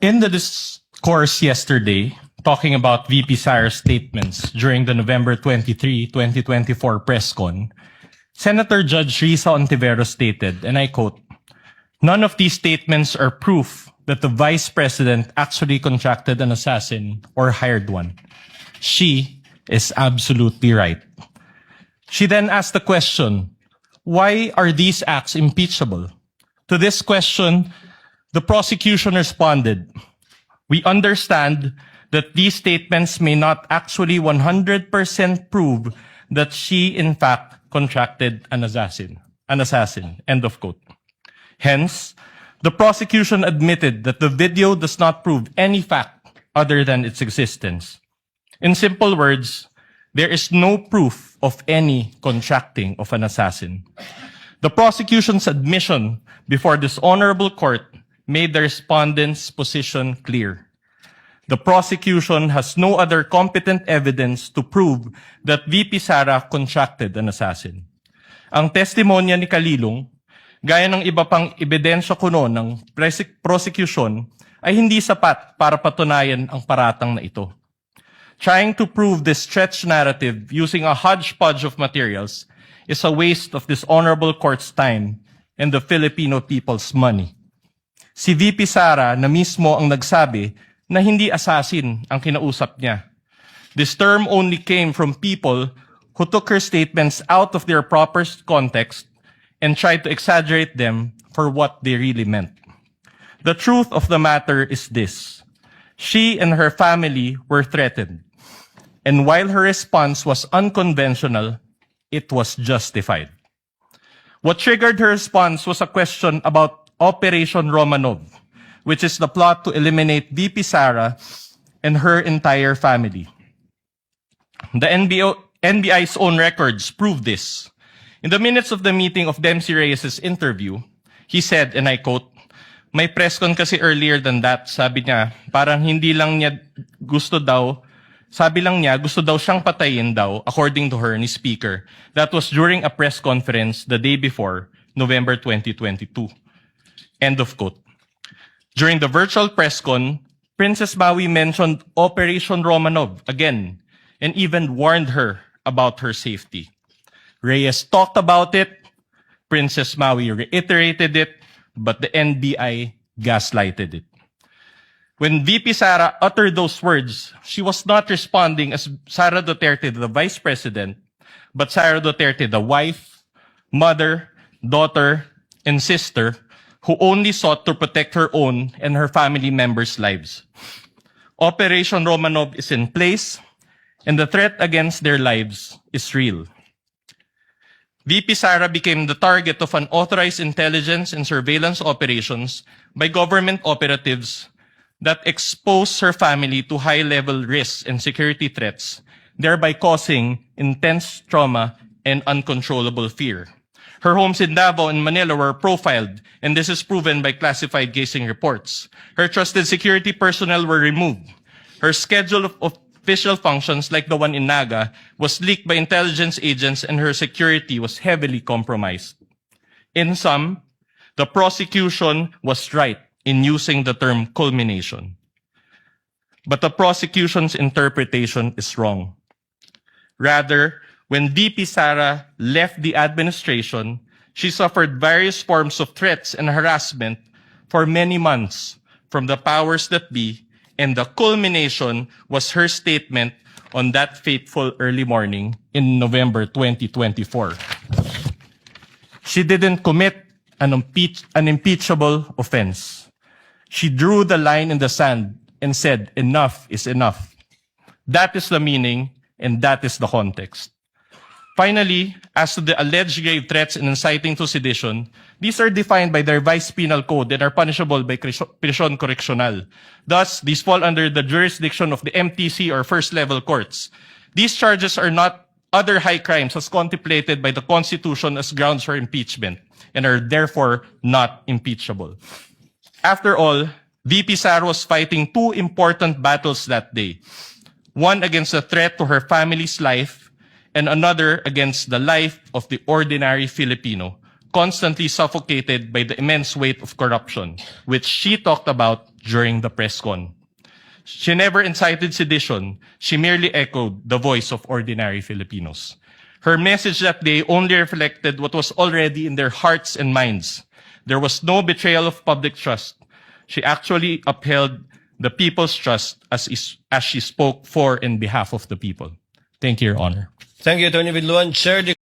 In the discourse yesterday, talking about VP Sara's statements during the November 23, 2024 press con, Senator Judge Risa Ontiveros stated, and I quote, "None of these statements are proof that the Vice President actually contracted an assassin or hired one. She is absolutely right." She then asked the question, why are these acts impeachable? To this question, the prosecution responded, "We understand that these statements may not actually 100% prove that she in fact contracted an assassin. End of quote. Hence, the prosecution admitted that the video does not prove any fact other than its existence. In simple words, there is no proof of any contracting of an assassin. The prosecution's admission before this honorable court made the respondent's position clear. The prosecution has no other competent evidence to prove that VP Sara contracted an assassin. Ang testimonya ni Kalilong, gaya ng iba pang ebidensya kuno ng prosecution, ay hindi sapat para patunayan ang paratang na ito. Trying to prove this stretched narrative using a hodgepodge of materials is a waste of this honorable court's time and the Filipino people's money. Si VP Sara na mismo ang nagsabi na hindi assassin ang kinausap niya. This term only came from people who took her statements out of their proper context and tried to exaggerate them for what they really meant. The truth of the matter is this. She and her family were threatened. And while her response was unconventional, it was justified. What triggered her response was a question about Operation Romanov, which is the plot to eliminate VP Sara and her entire family. The NBI's own records prove this. In the minutes of the meeting of Dempsey Reyes' interview, he said, and I quote, "May press con kasi earlier than that, sabi niya, parang hindi lang niya gusto daw, sabi lang niya, gusto daw siyang patayin daw, according to her, ni Speaker. That was during a press conference the day before, November 2022. End of quote. During the virtual press con, Princess Maui mentioned Operation Romanov again, and even warned her about her safety. Reyes talked about it, Princess Maui reiterated it, but the NBI gaslighted it. When VP Sara uttered those words, she was not responding as Sara Duterte, the Vice President, but Sara Duterte, the wife, mother, daughter, and sister, who only sought to protect her own and her family members' lives. Operation Romanov is in place, and the threat against their lives is real. VP Sara became the target of unauthorized intelligence and surveillance operations by government operatives that exposed her family to high-level risks and security threats, thereby causing intense trauma and uncontrollable fear. Her homes in Davao and Manila were profiled, and this is proven by classified casing reports. Her trusted security personnel were removed. Her schedule of official functions, like the one in Naga, was leaked by intelligence agents, and her security was heavily compromised. In sum, the prosecution was right in using the term culmination. But the prosecution's interpretation is wrong. Rather, when VP Sara left the administration, she suffered various forms of threats and harassment for many months from the powers that be, and the culmination was her statement on that fateful early morning in November 2024. She didn't commit an impeachable offense. She drew the line in the sand and said, enough is enough. That is the meaning, and that is the context. Finally, as to the alleged grave threats and inciting to sedition, these are defined by their vice penal code and are punishable by prisión correccional. Thus, these fall under the jurisdiction of the MTC or first-level courts. These charges are not other high crimes as contemplated by the Constitution as grounds for impeachment and are therefore not impeachable. After all, VP Sara was fighting two important battles that day. One against the threat to her family's life, and another against the life of the ordinary Filipino, constantly suffocated by the immense weight of corruption, which she talked about during the press con. She never incited sedition. She merely echoed the voice of ordinary Filipinos. Her message that day only reflected what was already in their hearts and minds. There was no betrayal of public trust. She actually upheld the people's trust as she spoke for and behalf of the people. Thank you, Your Honor. Thank you, Attorney Vidluan. Chair